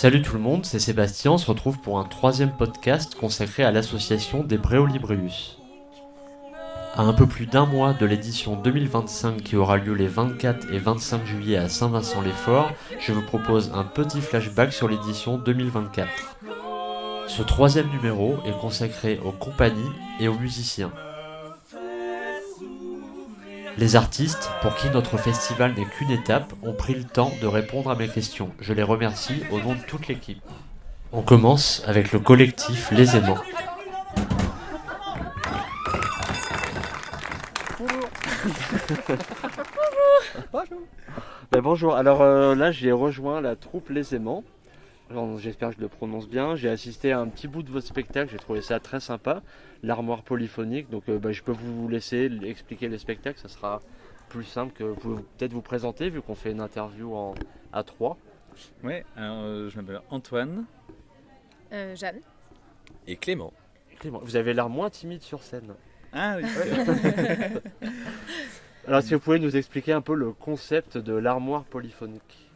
Salut tout le monde, c'est Sébastien, on se retrouve pour un troisième podcast consacré à l'association des Bréolibrius. À un peu plus d'un mois de l'édition 2025 qui aura lieu les 24 et 25 juillet à Saint-Vincent-les-Forts, je vous propose un petit flashback sur l'édition 2024. Ce troisième numéro est consacré aux compagnies et aux musiciens. Les artistes, pour qui notre festival n'est qu'une étape, ont pris le temps de répondre à mes questions. Je les remercie au nom de toute l'équipe. On commence avec le collectif Les Aimants. Bonjour, alors là j'ai rejoint la troupe Les Aimants. Alors, j'espère que je le prononce bien. J'ai assisté à un petit bout de votre spectacle, j'ai trouvé ça très sympa, l'armoire polyphonique. Donc je peux vous laisser expliquer le spectacle, ça sera plus simple que vous pouvez peut-être vous présenter vu qu'on fait une interview à trois. Ouais, alors je m'appelle Antoine. Jeanne. Et Clément. Vous avez l'air moins timide sur scène. Ah oui, Alors est-ce que vous pouvez nous expliquer un peu le concept de l'armoire polyphonique?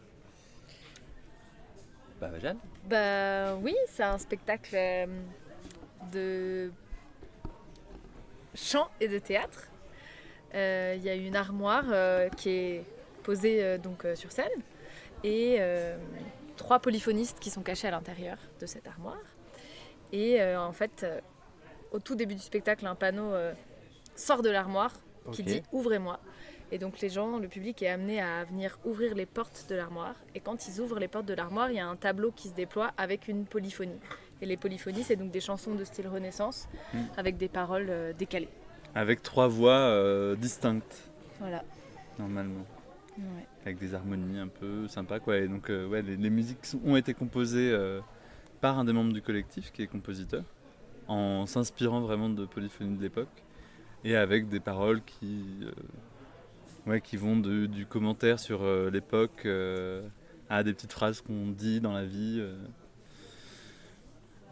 Jeanne. Bah oui, c'est un spectacle de chant et de théâtre. Il y a une armoire qui est posée sur scène et 3 polyphonistes qui sont cachés à l'intérieur de cette armoire. Et en fait, au tout début du spectacle, un panneau sort de l'armoire qui dit « Ouvrez-moi ». Et donc les gens, le public est amené à venir ouvrir les portes de l'armoire. Et quand ils ouvrent les portes de l'armoire, il y a un tableau qui se déploie avec une polyphonie. Et les polyphonies, c'est donc des chansons de style Renaissance avec des paroles décalées. avec 3 voix distinctes, Voilà. normalement. Ouais. Avec des harmonies un peu sympas, quoi. Et donc, les musiques ont été composées par un des membres du collectif, qui est compositeur, en s'inspirant vraiment de polyphonie de l'époque, et avec des paroles qui vont du commentaire sur l'époque à des petites phrases qu'on dit dans la vie.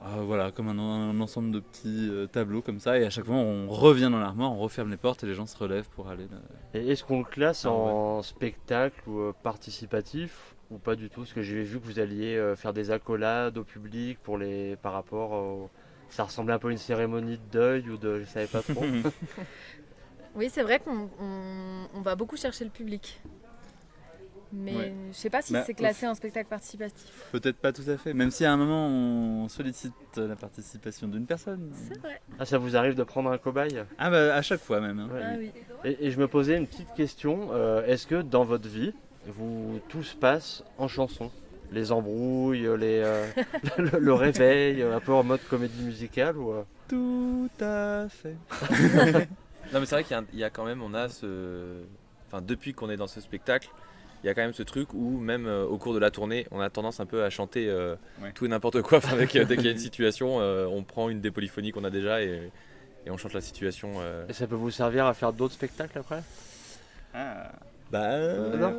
Voilà, comme un ensemble de petits tableaux comme ça, et à chaque fois on revient dans l'armoire, on referme les portes et les gens se relèvent pour aller là. Et est-ce qu'on le classe en spectacle ou participatif ou pas du tout? Parce que j'ai vu que vous alliez faire des accolades au public par rapport au... Ça ressemblait un peu à une cérémonie de deuil ou de... Je savais pas trop. Oui, c'est vrai qu'on va beaucoup chercher le public. Mais Ouais. je sais pas si c'est classé en spectacle participatif. Peut-être pas tout à fait, même si à un moment on sollicite la participation d'une personne. C'est vrai. Ah, ça vous arrive de prendre un cobaye? Ah bah à chaque fois même. Hein. Ouais. Ah oui. Et je me posais une petite question. Est-ce que dans votre vie, tout se passe en chanson? Les embrouilles, le réveil, un peu en mode comédie musicale ou... Tout à fait. Non mais c'est vrai qu'il y a quand même, depuis qu'on est dans ce spectacle, il y a quand même ce truc où même au cours de la tournée, on a tendance un peu à chanter tout et n'importe quoi. Dès qu'il y a une situation, on prend une des polyphonies qu'on a déjà et on chante la situation. Et ça peut vous servir à faire d'autres spectacles après? Non.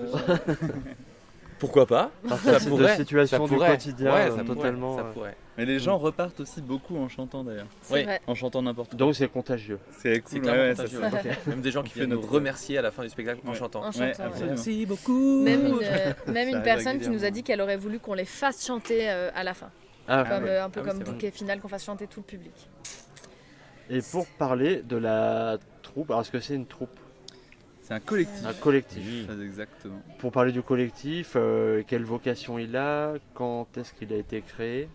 Pourquoi pas? De situations du quotidien Ouais, ça totalement... pourrait. Mais les gens repartent aussi beaucoup en chantant d'ailleurs. C'est Oui. vrai. En chantant n'importe quoi. Donc c'est contagieux. C'est C'est cool. clairement ouais, contagieux. ça, Même des gens qui On fait viennent nous notre- remercier à la fin du spectacle en Ouais. chantant. En Ouais, chantant, ouais. absolument. Merci beaucoup. Même Ça une arrive personne qui nous a régulièrement. dit qu'elle aurait voulu qu'on les fasse chanter à la fin. Ah, Comme, ouais. un peu Ah oui, comme c'est vrai. bouquet final, qu'on fasse chanter tout le public. Et pour parler de la troupe, alors est-ce que c'est une troupe? C'est un collectif. Un collectif. Très exactement. Pour parler du collectif, quelle vocation il a? Quand est-ce qu'il a été créé?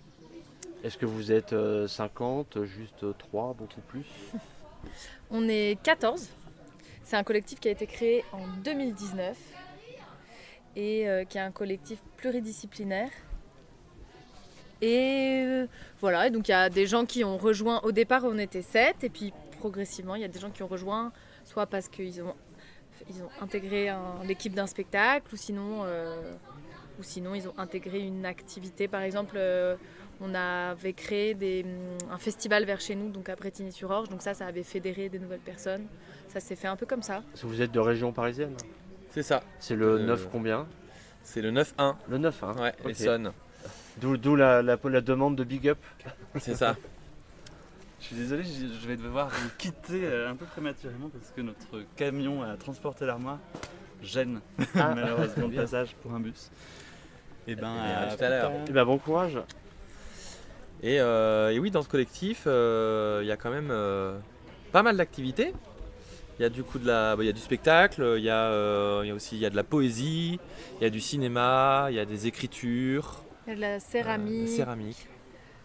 Est-ce que vous êtes 50, juste 3, beaucoup plus? On est 14. C'est un collectif qui a été créé en 2019 et qui est un collectif pluridisciplinaire. Et voilà, et donc il y a des gens qui ont rejoint, au départ on était 7 et puis progressivement il y a des gens qui ont rejoint, soit parce qu'ils ont intégré l'équipe d'un spectacle ou sinon ils ont intégré une activité. Par exemple, on avait créé un festival vers chez nous, donc à Brétigny-sur-Orge, donc ça avait fédéré des nouvelles personnes. Ça s'est fait un peu comme ça. Parce que vous êtes de région parisienne? C'est ça. C'est le 9 combien? C'est le 9-1. Le 9, hein? Ouais, Ok. Essonne. D'où la demande de big up. C'est ça. Je suis désolé, je vais devoir vous quitter un peu prématurément parce que notre camion à transporter l'armoire gêne malheureusement le passage pour un bus. Et à tout à l'heure. Et ben, bon courage. Et oui, dans ce collectif, il y a quand même pas mal d'activités. Il y a du coup il y a du spectacle, il y a aussi de la poésie, il y a du cinéma, il y a des écritures. Il y a de la céramique.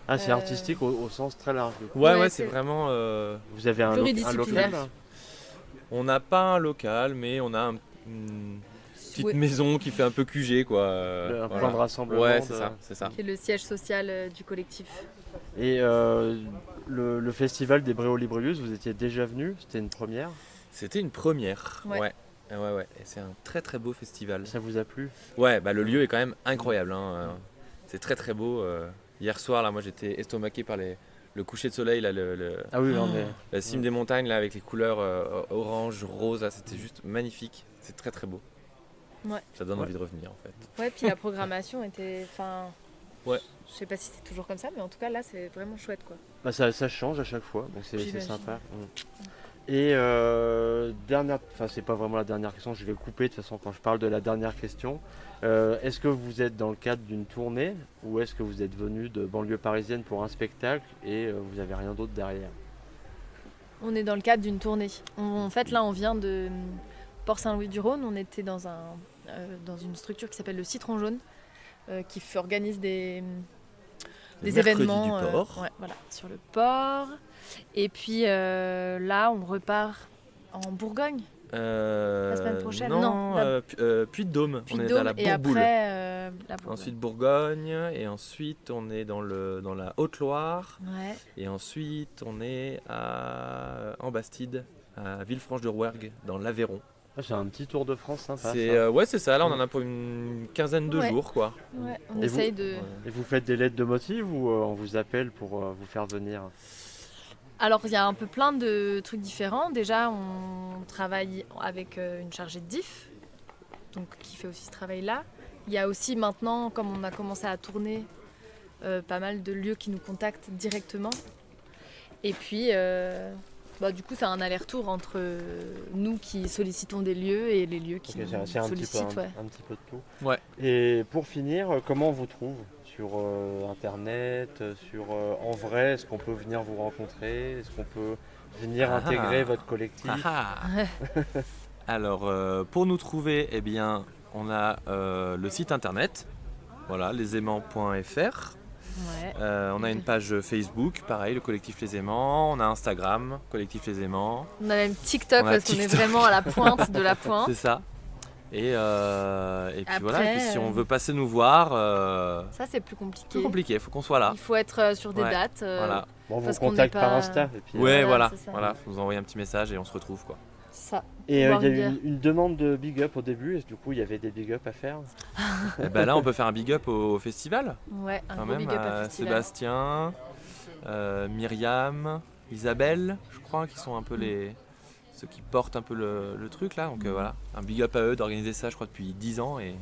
Ah, c'est artistique au sens très large. Ouais, c'est c'est vraiment. Vous avez un Pluridisciplinaire. local? On n'a pas un local, mais on a une petite maison qui fait un peu QG, quoi. Un Voilà. point de rassemblement. Ouais, c'est ça. Qui est le siège social du collectif. Et le festival des Bréolibrius, vous étiez déjà venu? C'était une première? C'était une première. Ouais. Ouais. Et c'est un très très beau festival. Ça vous a plu? Ouais, bah le lieu est quand même incroyable. Hein. C'est très très beau. Hier soir, là, moi j'étais estomaqué par le coucher de soleil, là, Ah oui, non, mais... la cime des montagnes, là, avec les couleurs orange, rose, là, c'était juste magnifique. C'est très très beau. Ouais. Ça donne envie de revenir en fait. Ouais, puis la programmation était. Ouais. Je sais pas si c'est toujours comme ça, mais en tout cas là c'est vraiment chouette quoi. Bah, ça change à chaque fois, donc c'est J'imagine. sympa. Et dernière, enfin c'est pas vraiment la dernière question, je vais couper de toute façon quand je parle de la dernière question. Est-ce que vous êtes dans le cadre d'une tournée ou est-ce que vous êtes venu de banlieue parisienne pour un spectacle et vous avez rien d'autre derrière? On est dans le cadre d'une tournée. En fait là on vient de Port-Saint-Louis-du-Rhône, on était dans une structure qui s'appelle le Citron Jaune qui organise des événements du port. ouais, voilà, sur le port. Et puis là, on repart en Bourgogne la semaine prochaine. Non, Non, Puy-de-Dôme. On est Puy-de-Dôme, à la et Bourboule. après la Bourgogne. Ensuite Bourgogne, et ensuite on est dans la Haute-Loire, Ouais. et ensuite on est en Bastide, à Villefranche-de-Rouergue, dans l'Aveyron. Ah, c'est un petit tour de France sympa. C'est ça, là on en a pour une quinzaine de Ouais. jours quoi. Ouais, on Et essaye vous de. Et vous faites des lettres de motifs ou on vous appelle pour vous faire venir? Alors, il y a un peu plein de trucs différents. Déjà, on travaille avec une chargée de diff, donc qui fait aussi ce travail-là. Il y a aussi maintenant, comme on a commencé à tourner, pas mal de lieux qui nous contactent directement. Et puis, du coup, c'est un aller-retour entre nous qui sollicitons des lieux et les lieux qui Ok, nous c'est un sollicitent. Ouais. petit peu de tout. Ouais. Et pour finir, comment on vous trouve? Sur internet, en vrai, est-ce qu'on peut venir vous rencontrer? Est-ce qu'on peut venir intégrer votre collectif? Alors pour nous trouver, eh bien on a le site internet, voilà, lesaimants.fr. Ouais. On a une page Facebook, pareil, le collectif Les Aimants. On a Instagram, collectif Les Aimants. On a même TikTok On a parce qu'on est TikTok. vraiment à la pointe de la pointe. C'est ça. Et puis Après, voilà, et puis si on veut passer nous voir, Ça, c'est plus compliqué. plus compliqué, il faut qu'on soit là. Il faut être sur des Ouais. dates. Voilà. Bon, on vous parce qu'on contacte n'est par pas- Insta. Et puis, Ouais, voilà, voilà, c'est ça. voilà, faut nous envoyer un petit message et on se retrouve quoi. Ça. Et il y a Pouvoir eu dire. une demande de big up au début, et du coup il y avait des big up à faire. Et ben là, on peut faire un big up au festival. Ouais, un Quand gros même, big up à festival. Sébastien, Myriam, Isabelle, je crois, qui sont un peu ceux qui portent un peu le truc là. Donc voilà, un big up à eux d'organiser ça, je crois, depuis 10 ans et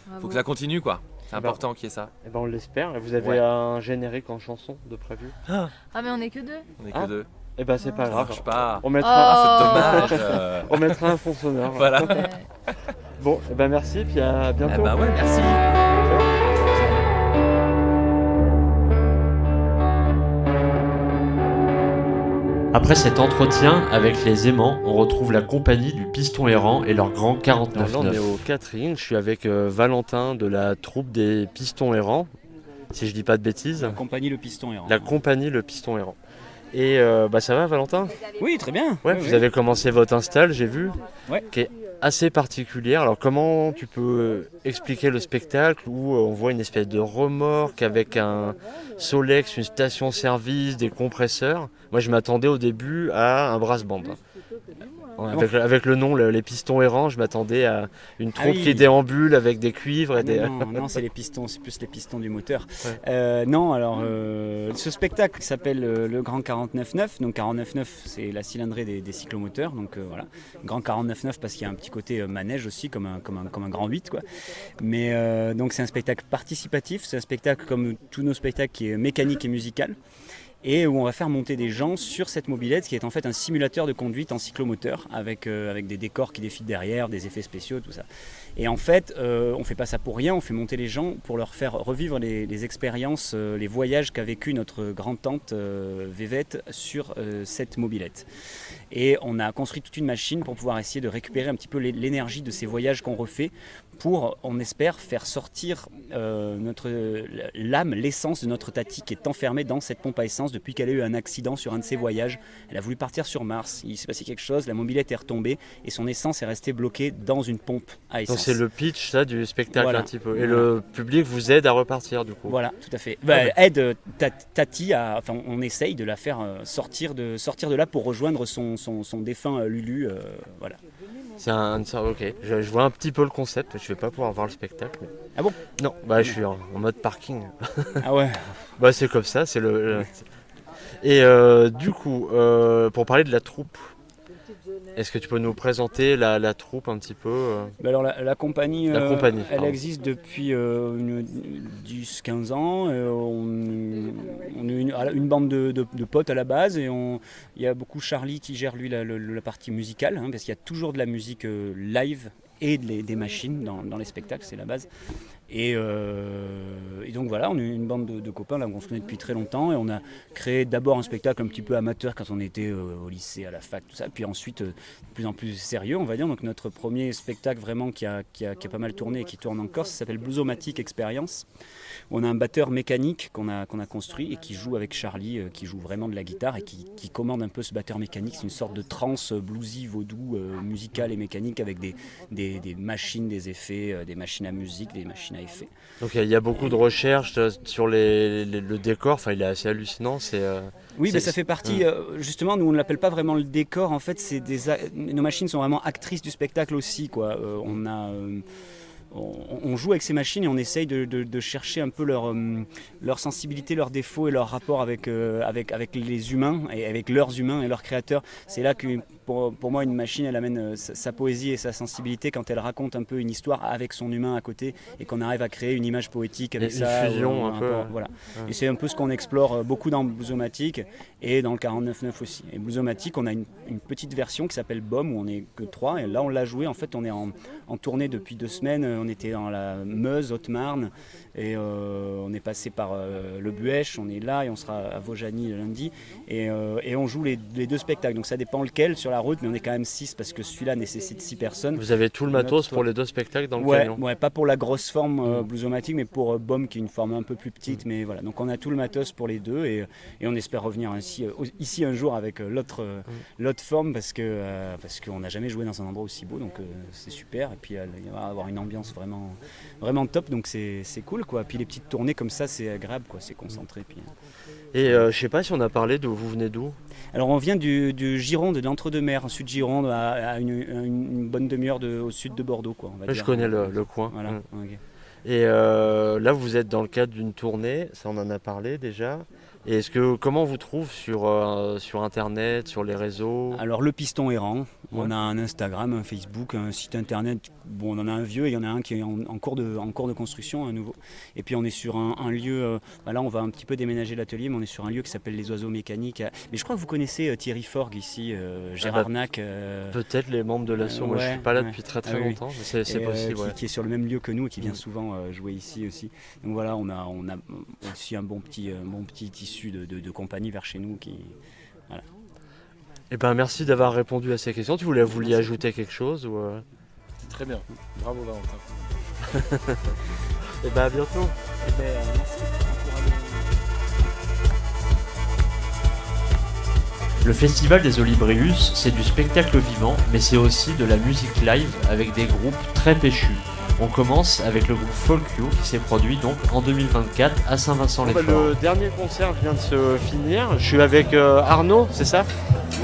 Bravo. faut que ça continue quoi. C'est Ah bah. important qu'il y ait ça. Et ben on l'espère. Et vous avez Ouais. un générique en chanson de prévu? Ah, mais on est que deux. On est Ah. que deux. Et ben c'est pas Ça grave. marche pas. On mettra, Ah, Oh. c'est dommage. on mettra un fond sonore. Voilà. Ouais. Bon, et ben merci, puis à Eh bientôt. ben ouais, merci. Après cet entretien avec les aimants, on retrouve la compagnie du Piston Errant et leur grand Alors là, on est 49.9. au Catherine, je suis avec Valentin de la troupe des Pistons Errants, si je dis pas de bêtises. La compagnie Le Piston Errant. La compagnie Le Piston Errant. Et ça va Valentin? Oui, très bien. Ouais, Oui, vous oui. avez commencé votre install, j'ai vu, Ouais. qui est assez particulière. Alors comment tu peux expliquer le spectacle où on voit une espèce de remorque avec un Solex, une station-service, des compresseurs? Moi je m'attendais au début à un brass band. Avec le nom, les Pistons Errants, je m'attendais à une troupe oui. qui déambule avec des cuivres et des... Non, c'est les pistons, c'est plus les pistons du moteur. Ouais. Non, alors ce spectacle s'appelle le Grand 49.9. Donc 49.9, c'est la cylindrée des cyclomoteurs. Donc voilà, Grand 49.9 parce qu'il y a un petit côté manège aussi, comme un grand 8 quoi. Mais donc c'est un spectacle participatif, c'est un spectacle comme tous nos spectacles qui est mécanique et musical. et où on va faire monter des gens sur cette mobilette qui est en fait un simulateur de conduite en cyclomoteur avec des décors qui défilent derrière, des effets spéciaux, tout ça. Et en fait, on ne fait pas ça pour rien, on fait monter les gens pour leur faire revivre les expériences, les voyages qu'a vécu notre grand-tante Vévette sur cette mobilette. Et on a construit toute une machine pour pouvoir essayer de récupérer un petit peu l'énergie de ces voyages qu'on refait pour, on espère, faire sortir l'âme, l'essence de notre Tati qui est enfermée dans cette pompe à essence depuis qu'elle a eu un accident sur un de ses voyages. Elle a voulu partir sur Mars, il s'est passé quelque chose, la mobilette est retombée et son essence est restée bloquée dans une pompe à essence. Donc c'est le pitch ça, du spectacle voilà. Un petit peu. Et le public vous aide à repartir du coup. Voilà, tout à fait. Aide Tati, on essaye de la faire sortir de là pour rejoindre son défunt Lulu. Voilà. Ok, je vois un petit peu le concept, je vais pas pouvoir voir le spectacle. Mais... Ah bon ? Non, je suis en mode parking. Ah ouais. C'est comme ça, c'est le... Et du coup, pour parler de la troupe, est-ce que tu peux nous présenter la troupe un petit peu Alors la compagnie, elle pardon. existe depuis 10-15 ans. On est une bande de potes à la base et il y a beaucoup Charlie qui gère lui la partie musicale, parce qu'il y a toujours de la musique live et des machines dans les spectacles, c'est la base. Et donc voilà, on est une bande de copains là, on se connaît depuis très longtemps et on a créé d'abord un spectacle un petit peu amateur quand on était au lycée, à la fac, tout ça, puis ensuite de plus en plus sérieux on va dire. Donc notre premier spectacle vraiment qui a pas mal tourné et qui tourne encore, ça s'appelle Bluesomatic Experience. On a un batteur mécanique qu'on a construit et qui joue avec Charlie, qui joue vraiment de la guitare et qui commande un peu ce batteur mécanique. C'est une sorte de trance bluesy, vaudou, musical et mécanique avec des machines, des effets, des machines à musique, des machines à effets. Donc il y a beaucoup de recherches sur le décor, il est assez hallucinant. Oui, ça fait partie, justement, nous on ne l'appelle pas vraiment le décor, en fait, nos machines sont vraiment actrices du spectacle aussi, quoi. On joue avec ces machines et on essaye de chercher un peu leur sensibilité, leurs défauts et leur rapport avec les humains et avec leurs humains et leurs créateurs. C'est là que pour moi une machine elle amène sa poésie et sa sensibilité quand elle raconte un peu une histoire avec son humain à côté et qu'on arrive à créer une image poétique avec ça. Une fusion un peu. Voilà. Ouais. Et c'est un peu ce qu'on explore beaucoup dans Bluesomatic et dans le 49.9 aussi. Et Bluesomatic, on a une petite version qui s'appelle BOM où on n'est que 3 et là on l'a joué. En fait on est en tournée depuis 2 semaines. On était dans la Meuse, Haute-Marne et on est passé par le Buèche, on est là et on sera à Vaujany lundi et on joue les 2 spectacles. Donc ça dépend lequel sur la route, mais on est quand même 6 parce que celui-là nécessite 6 personnes. Vous avez tout le matos pour les 2 spectacles dans le camion? Ouais, pas pour la grosse forme Bluesomatic, mais pour BOM qui est une forme un peu plus petite. Mais voilà, donc on a tout le matos pour les 2 et on espère revenir ici un jour avec l'autre forme parce qu'on n'a jamais joué dans un endroit aussi beau, donc c'est super. Et puis il va y avoir une ambiance vraiment top, donc c'est cool quoi. Puis les petites tournées comme ça, c'est agréable quoi, c'est concentré. Puis... Et je sais pas si on a parlé de vous venez d'où? Alors on vient du Gironde, de l'Entre-deux-Mers, sud Gironde, à une bonne demi-heure au sud de Bordeaux quoi. On va dire. Je connais le coin. Voilà. Okay. Et là vous êtes dans le cadre d'une tournée, ça on en a parlé déjà. Et comment on vous trouve sur internet, sur les réseaux? Alors le Piston Errant, on a un Instagram, un Facebook, un site internet. Bon, on en a un vieux et il y en a un qui est en cours de construction, un nouveau. Et puis on est sur un lieu, là on va un petit peu déménager l'atelier, mais on est sur un lieu qui s'appelle les Oiseaux Mécaniques. Mais je crois que vous connaissez Thierry Forgue ici, Gérard Nac. Peut-être les membres de l'asso, moi je suis pas là depuis très longtemps, mais c'est possible. Qui est sur le même lieu que nous et qui vient souvent jouer ici aussi. Donc voilà, on a aussi un bon petit tissu de compagnie vers chez nous qui... Voilà. Eh ben merci d'avoir répondu à ces questions. Vous vouliez ajouter quelque chose ou C'était très bien. Bravo Valentin. Et ben à bientôt. Merci. Le Festival des Olibreus, c'est du spectacle vivant, mais c'est aussi de la musique live avec des groupes très péchus. On commence avec le groupe Folk You qui s'est produit donc en 2024 à Saint-Vincent-les-Forts. Le dernier concert vient de se finir. Je suis avec Arnaud, c'est ça?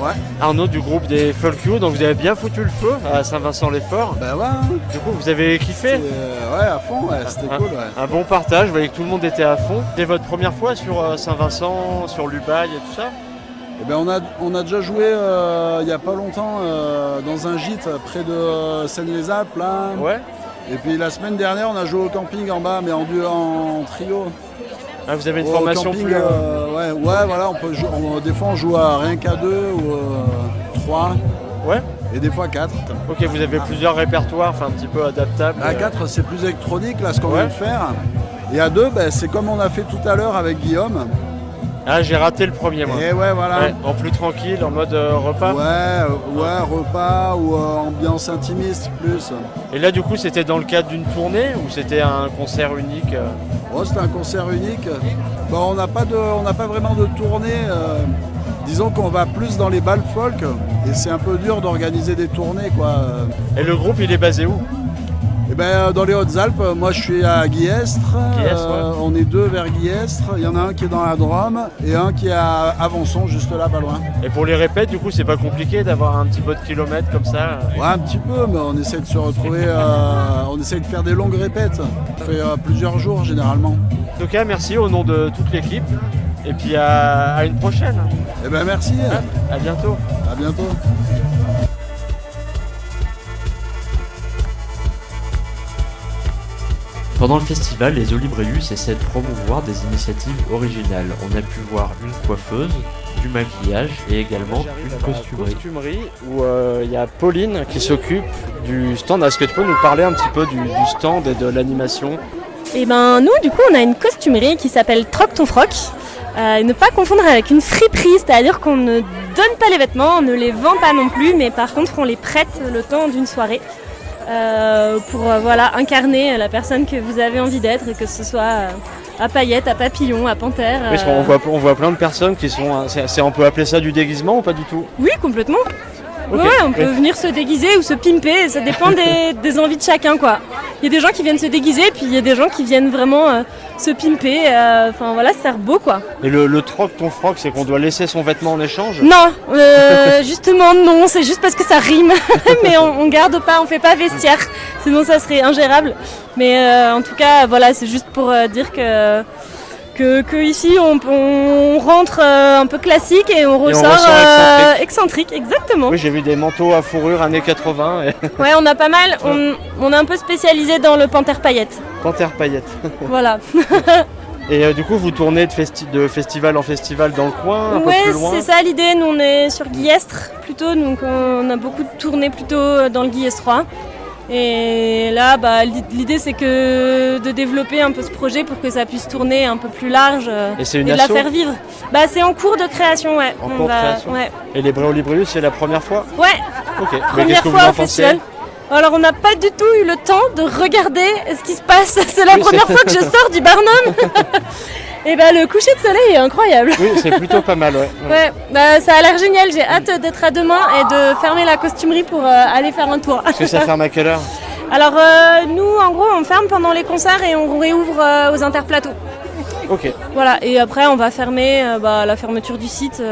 Ouais. Arnaud du groupe des Folk You. Donc vous avez bien foutu le feu à Saint-Vincent-les-Forts. Bah ouais. Hein. Du coup vous avez kiffé? Ouais, à fond, ouais, c'était cool. Ouais. Un bon partage, vous voyez que tout le monde était à fond. C'était votre première fois sur Saint-Vincent, sur l'Ubaye et tout ça? Eh ben on a déjà joué il n'y a pas longtemps dans un gîte près de Seine-les-Alpes là. Ouais. Et puis la semaine dernière on a joué au camping en bas mais en trio. Ah, vous avez une Au formation camping, plus... ouais, voilà, des fois on joue à rien qu'à 2 ou 3. Ouais. Et des fois 4. Ok, vous avez plusieurs répertoires, un petit peu adaptables. À 4, c'est plus électronique, là, ce qu'on Ouais. vient de faire. Et à 2, c'est comme on a fait tout à l'heure avec Guillaume. Ah, j'ai raté le premier, moi. Et ouais, voilà. Ouais, en plus tranquille, en mode repas. Ouais, repas ou ambiance intimiste plus. Et là, du coup, c'était dans le cadre d'une tournée ou c'était un concert unique Oh, c'était un concert unique. Bon, on n'a pas vraiment de tournée. Disons qu'on va plus dans les balles folk et c'est un peu dur d'organiser des tournées, quoi. Et le groupe, il est basé où? Eh ben, dans les Hautes-Alpes, moi je suis à Guillestre. Guillestre, ouais. On est 2 vers Guillestre. Il y en a un qui est dans la Drôme et un qui est à Avançon, juste là, pas loin. Et pour les répètes, du coup, c'est pas compliqué d'avoir un petit peu de kilomètres comme ça? Ouais, un petit peu, mais on essaie de se retrouver. On essaie de faire des longues répètes. On fait plusieurs jours généralement. En tout cas, merci au nom de toute l'équipe. Et puis à une prochaine. Eh ben merci. À bientôt. À bientôt. Pendant le festival, les Olibreus essaient de promouvoir des initiatives originales. On a pu voir une coiffeuse, du maquillage et également une costumerie. Où il y a Pauline qui s'occupe du stand. Est-ce que tu peux nous parler un petit peu du stand et de l'animation? Et ben nous, du coup, on a une costumerie qui s'appelle Troc ton froc. Et ne pas confondre avec une friperie, c'est-à-dire qu'on ne donne pas les vêtements, on ne les vend pas non plus, mais par contre on les prête le temps d'une soirée pour incarner la personne que vous avez envie d'être, et que ce soit à paillettes, à papillons, à panthère. Parce qu'on voit plein de personnes qui sont... on peut appeler ça du déguisement ou pas du tout? Oui, complètement. Ok. Ouais, on peut venir se déguiser ou se pimper, ça dépend des envies de chacun, quoi. Il y a des gens qui viennent se déguiser, puis il y a des gens qui viennent vraiment se pimper, se faire beau, quoi. Et le troc ton froc, c'est qu'on doit laisser son vêtement en échange? Non, justement non, c'est juste parce que ça rime, mais on garde pas, on fait pas vestiaire, sinon ça serait ingérable. Mais en tout cas, voilà, c'est juste pour dire que ici on rentre un peu classique et on ressort excentrique, exactement. Oui, j'ai vu des manteaux à fourrure années 80. Ouais, on a pas mal, on est un peu spécialisé dans le panthère paillette. Panthère paillette. Voilà. Et du coup, vous tournez de festival en festival dans le coin, un peu plus loin? Ouais, c'est ça l'idée. Nous, on est sur Guillestre plutôt, donc on a beaucoup de tournées plutôt dans le Guillestrois. Et là, l'idée, c'est que de développer un peu ce projet pour que ça puisse tourner un peu plus large et de la faire vivre. C'est en cours de création, ouais. En cours de création. Ouais. Et les Bréolibreus, c'est la première fois? Ouais. Ok. Mais Première qu'est-ce que fois vous en au festival. pensez? Alors on n'a pas du tout eu le temps de regarder ce qui se passe. C'est la première fois que je sors du Barnum. Et le coucher de soleil est incroyable. Oui, c'est plutôt pas mal, ouais. Ouais, ça a l'air génial. J'ai hâte d'être à demain et de fermer la costumerie pour aller faire un tour. Est-ce que ça ferme à quelle heure? Alors nous, en gros, on ferme pendant les concerts et on réouvre aux interplateaux. Ok. Voilà, et après on va fermer la fermeture du site.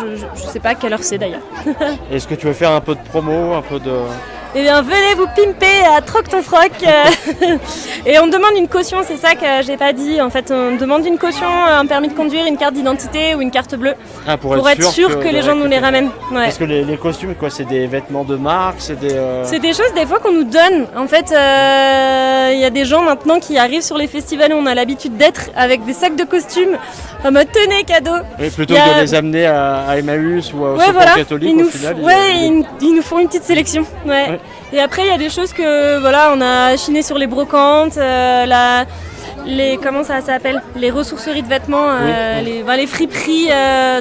Je sais pas à quelle heure c'est d'ailleurs. Est-ce que tu veux faire un peu de promo, un peu de... Eh bien, venez vous pimper à Troc ton froc. Et on demande une caution, c'est ça que j'ai pas dit. En fait, on demande une caution, un permis de conduire, une carte d'identité ou une carte bleue. Pour être sûr que les gens nous les ramènent. Ouais. Parce que les costumes, quoi, c'est des vêtements de marque, c'est des... C'est des choses des fois qu'on nous donne. En fait, il y a des gens maintenant qui arrivent sur les festivals où on a l'habitude d'être avec des sacs de costumes en mode tenez cadeau. Et plutôt que de les amener à Emmaüs ou au Secours catholique, au final... Ils nous font une petite sélection. Ouais. Et après, il y a des choses que on a chiné sur les brocantes, comment ça s'appelle, les ressourceries de vêtements, les friperies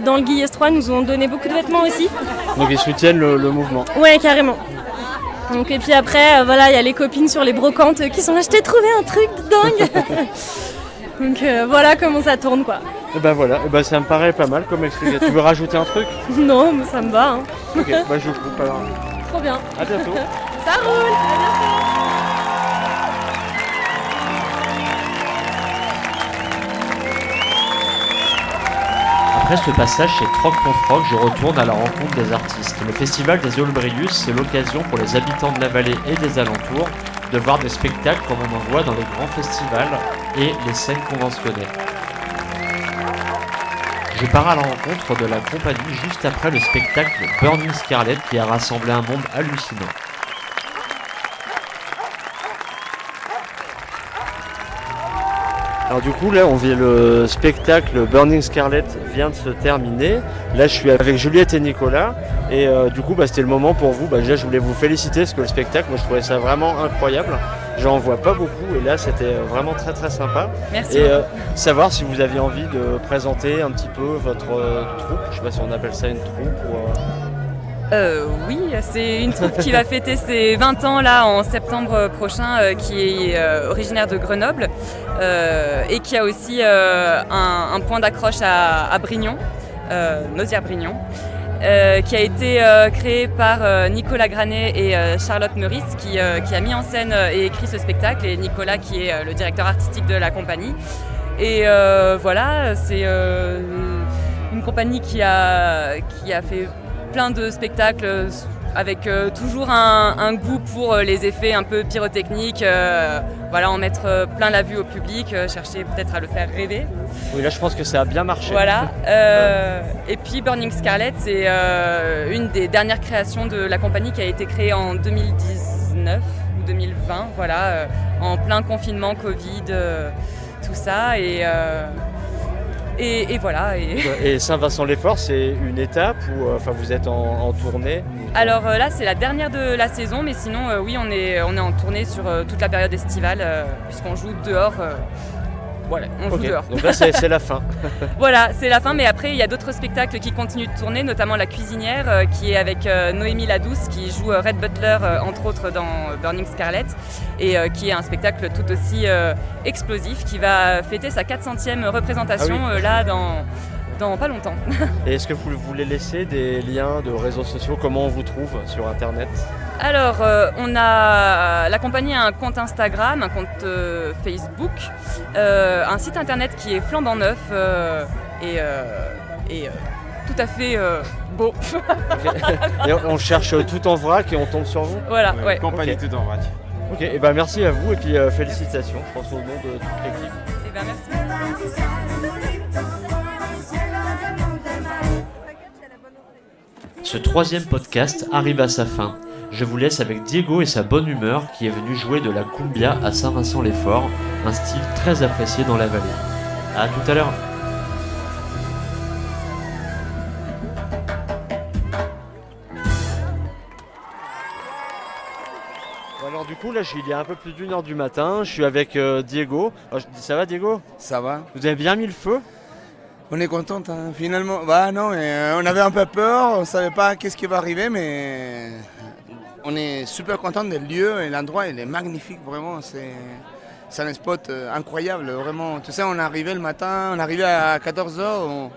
dans le Guillestrois nous ont donné beaucoup de vêtements aussi. Donc ils soutiennent le mouvement. Ouais, carrément. Donc, et puis après, il y a les copines sur les brocantes qui sont là, je t'ai trouvé un truc de dingue. Donc voilà comment ça tourne, quoi. Et voilà, ça me paraît pas mal comme explication. Tu veux rajouter un truc? Non, mais ça me va. Hein. Ok, je vous coupe alors. Trop bien. À bientôt. Ça roule, à bientôt. Après ce passage chez Troc ton froc, je retourne à la rencontre des artistes. Le festival des Olibreus, c'est l'occasion pour les habitants de la vallée et des alentours de voir des spectacles comme on en voit dans les grands festivals et les scènes conventionnelles. Je pars à la rencontre de la compagnie juste après le spectacle Burning Scarlet qui a rassemblé un monde hallucinant. Alors du coup là le spectacle Burning Scarlet vient de se terminer. Là je suis avec Juliette et Nicolas et du coup c'était le moment pour vous. Déjà je voulais vous féliciter parce que le spectacle, moi je trouvais ça vraiment incroyable. J'en vois pas beaucoup et là c'était vraiment très très sympa. Merci. Et savoir si vous aviez envie de présenter un petit peu votre troupe, je sais pas si on appelle ça une troupe ou... Oui, c'est une troupe qui va fêter ses 20 ans là en septembre prochain, qui est originaire de Grenoble et qui a aussi un point d'accroche à Brignon, Nauzière-Brignon, qui a été créé par Nicolas Granet et Charlotte Meurice qui a mis en scène et écrit ce spectacle, et Nicolas qui est le directeur artistique de la compagnie. Et voilà, c'est une compagnie qui a fait plein de spectacles avec toujours un goût pour les effets un peu pyrotechniques, voilà, en mettre plein la vue au public, chercher peut-être à le faire rêver. Oui, là je pense que ça a bien marché. Voilà. Et puis Burning Scarlet, c'est une des dernières créations de la compagnie qui a été créée en 2019 ou 2020, voilà, en plein confinement, Covid, tout ça. Et voilà. Et Saint-Vincent-les-Forts, c'est une étape où vous êtes en tournée? Alors là, c'est la dernière de la saison, mais sinon, oui, on est en tournée sur toute la période estivale, puisqu'on joue dehors. Voilà, on joue dehors. Donc là, c'est la fin. Voilà, c'est la fin, mais après, il y a d'autres spectacles qui continuent de tourner, notamment La Cuisinière, qui est avec Noémie Ladouce, qui joue Red Butler, entre autres, dans Burning Scarlet, et qui est un spectacle tout aussi explosif, qui va fêter sa 400e représentation là dans pas longtemps. Et est-ce que vous voulez laisser des liens de réseaux sociaux? Comment on vous trouve sur Internet? Alors, la compagnie a un compte Instagram, un compte Facebook, un site internet qui est flambant neuf et tout à fait beau. Et on cherche tout en vrac et on tombe sur vous? Voilà, ouais. Compagnie tout en vrac. Ok, et merci à vous et puis félicitations, je pense au nom de toute l'équipe. Et merci. Ce troisième podcast arrive à sa fin. Je vous laisse avec Diego et sa bonne humeur qui est venu jouer de la cumbia à Saint-Vincent-les-Forts, un style très apprécié dans la vallée. A tout à l'heure. Alors du coup là il est un peu plus d'1h du matin, je suis avec Diego. Ça va Diego? Ça va. Vous avez bien mis le feu? On est content finalement. Bah non, mais on avait un peu peur, on ne savait pas qu'est-ce qui va arriver, mais on est super content du lieu et l'endroit il est magnifique vraiment. C'est un spot incroyable vraiment. Tu sais, on est arrivé le matin, on est arrivé à 14h,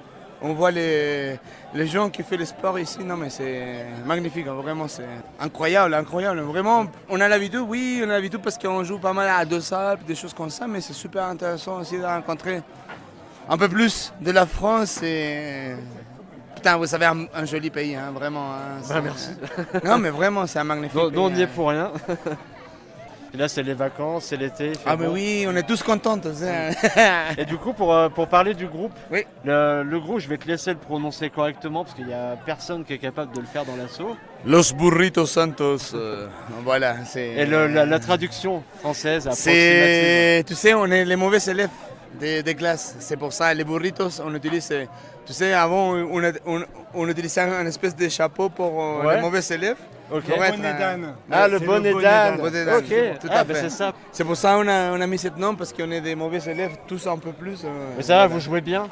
on voit les gens qui font le sport ici. Non mais c'est magnifique, vraiment c'est incroyable. Vraiment, on a l'habitude, oui, on a l'habitude parce qu'on joue pas mal à Dos Alpes, des choses comme ça, mais c'est super intéressant aussi de rencontrer un peu plus de la France et... Putain, vous savez, un joli pays, vraiment. Merci. Non, mais vraiment, c'est un magnifique pays. Nous, on n'y est pour rien. Et là, c'est les vacances, c'est l'été. Mais oui, on est tous contents. Et du coup, pour parler du groupe, oui. Le groupe, je vais te laisser le prononcer correctement parce qu'il n'y a personne qui est capable de le faire dans l'assaut. Los Burritos Santos, voilà. Et la traduction française approximative. Tu sais, on est les mauvais élèves des classes. C'est pour ça, les burritos, on utilise... Tu sais, avant, on utilisait une espèce de chapeau pour les mauvais élèves. Ok. Le bonnet d'âne. Le bonnet d'âne. Ok, tout à fait. C'est ça. C'est pour ça qu'on a mis ce nom, parce qu'on est des mauvais élèves, tous un peu plus. Mais ça va, vous jouez bien.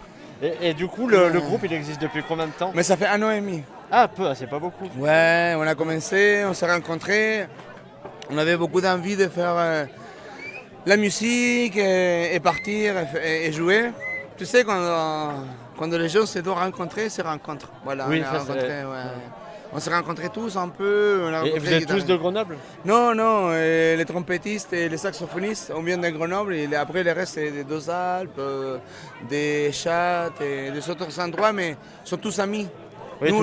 Et du coup, le groupe, il existe depuis combien de temps? Mais ça fait 1 an et demi. Ah, peu, c'est pas beaucoup. Ouais, on a commencé, on s'est rencontrés. On avait beaucoup d'envie de faire la musique et partir et jouer. Tu sais, quand les gens se doivent rencontrer, se rencontrent. Voilà, oui, on s'est rencontrés tous un peu. Et vous êtes tous de Grenoble? Non, les trompettistes et les saxophonistes, on vient de Grenoble. Et après, le reste, c'est des Dos Alpes, des Châtes et des autres endroits, mais sont tous amis. Oui,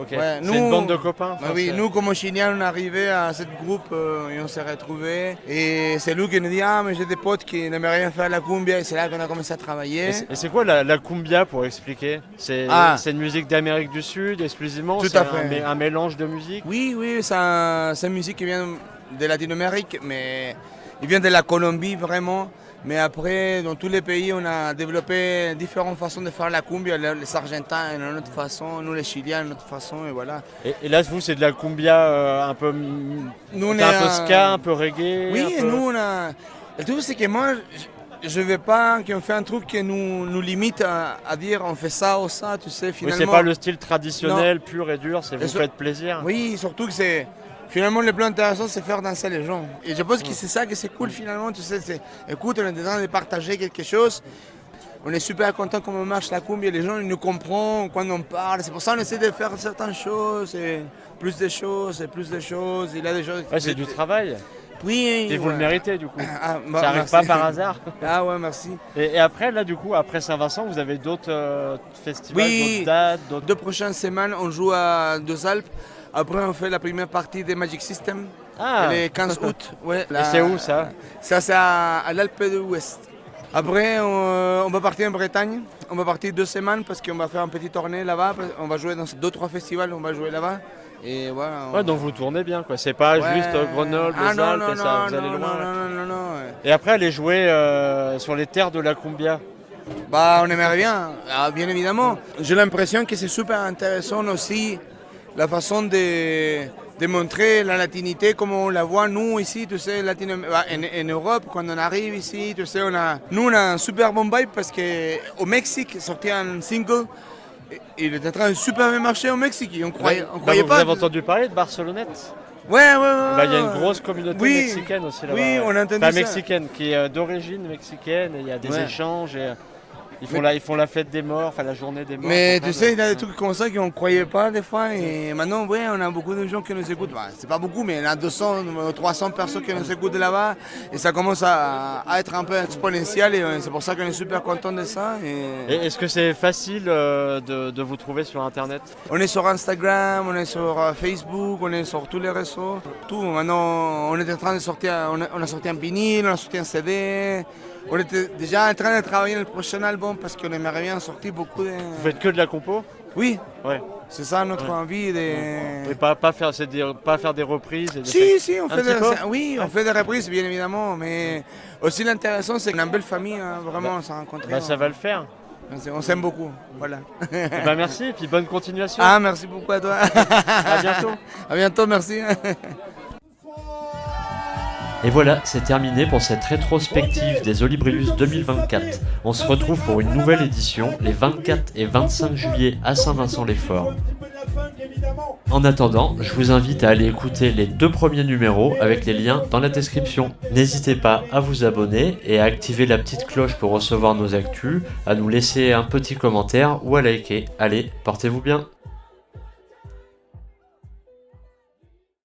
c'est une bande de copains. Oui, nous, comme Chiliens, on est arrivés à ce groupe et on s'est retrouvés. Et c'est lui qui nous dit « Ah, mais j'ai des potes qui n'aimeraient rien faire la cumbia ». Et c'est là qu'on a commencé à travailler. Et c'est quoi la cumbia, pour expliquer? C'est une musique d'Amérique du Sud, exclusivement? Tout à fait. Un mélange de musique? Oui, c'est une musique qui vient de Latino-Amérique, mais il vient de la Colombie, vraiment. Mais après, dans tous les pays, on a développé différentes façons de faire la cumbia. Les Argentins, une autre façon, nous les Chiliens, une autre façon, et voilà. Et là, vous, c'est de la cumbia un peu, nous, on un peu ska, un peu reggae. Oui, et nous, on a... Le truc, c'est que moi, je ne veux pas qu'on fait un truc qui nous limite à dire on fait ça ou ça, tu sais, finalement. Oui, c'est pas le style traditionnel, pur et dur, c'est vous faites plaisir. Oui, surtout que c'est... Finalement, le plus intéressant, c'est faire danser les gens. Et je pense que c'est ça que c'est cool, finalement, tu sais. Écoute, on est en train de partager quelque chose. On est super content comment marche la cumbia, les gens ils nous comprennent quand on parle. C'est pour ça qu'on essaie de faire certaines choses, et plus de choses, et plus de choses. Il y a des choses... Ouais, c'est du travail. Oui. Et vous le méritez, du coup. Ça n'arrive pas par hasard. Ah ouais, merci. Et après, là, du coup, après Saint-Vincent, vous avez d'autres festivals, d'autres dates 2 prochaines semaines, on joue à Deux Alpes. Après, on fait la première partie des Magic System, le 15 août. Ouais, et c'est où ça? Ça, c'est à l'Alpe de l'Ouest. Après, on va partir en Bretagne. On va partir 2 semaines parce qu'on va faire un petit tournée là-bas. On va jouer dans 2-3 festivals, on va jouer là-bas. Et voilà. Ouais, donc vous tournez bien, quoi. C'est pas juste Grenoble, les Alpes, et ça, vous allez loin. Non. Et après, aller jouer sur les terres de la cumbia. Bah, on aimerait bien, bien évidemment. J'ai l'impression que c'est super intéressant aussi la façon de montrer la latinité comme on la voit nous ici, tu sais, en Europe, quand on arrive ici, tu sais, nous on a un super bon vibe parce qu'au Mexique, sorti un single, il est en train de super bien marcher au Mexique, on croyait pas. Vous avez entendu parler de Barcelonnette? Ouais. Il y a une grosse communauté mexicaine aussi là-bas. Oui, on a entendu ça. Mexicaine, qui est d'origine mexicaine, et il y a des échanges. Et... Ils font la fête des morts, enfin la journée des morts. Mais tu sais, il y a des trucs comme ça qu'on ne croyait pas des fois. Et maintenant, on a beaucoup de gens qui nous écoutent. Bah, c'est pas beaucoup, mais il y a 200, 300 personnes qui nous écoutent là-bas. Et ça commence à être un peu exponentiel. Et c'est pour ça qu'on est super content de ça. Et est-ce que c'est facile de vous trouver sur Internet? On est sur Instagram, on est sur Facebook, on est sur tous les réseaux. Tout. Maintenant, on est en train de sortir, on a sorti un vinyle, on a sorti un CD. On était déjà en train de travailler le prochain album parce qu'on aimerait bien sortir beaucoup de... Vous faites que de la compo? Oui. Ouais. C'est ça notre envie. Et pas faire des reprises Si, on fait des reprises, bien évidemment. Mais aussi l'intéressant, c'est qu'on a une belle famille, hein, vraiment, on s'est rencontrés. Ça va le faire. On s'aime beaucoup, voilà. Merci, et puis bonne continuation. Merci beaucoup à toi. À bientôt. À bientôt, merci. Et voilà, c'est terminé pour cette rétrospective des Olibrius 2024. On se retrouve pour une nouvelle édition les 24 et 25 juillet à Saint-Vincent-les-Forts. En attendant, je vous invite à aller écouter les 2 premiers numéros avec les liens dans la description. N'hésitez pas à vous abonner et à activer la petite cloche pour recevoir nos actus, à nous laisser un petit commentaire ou à liker. Allez, portez-vous bien.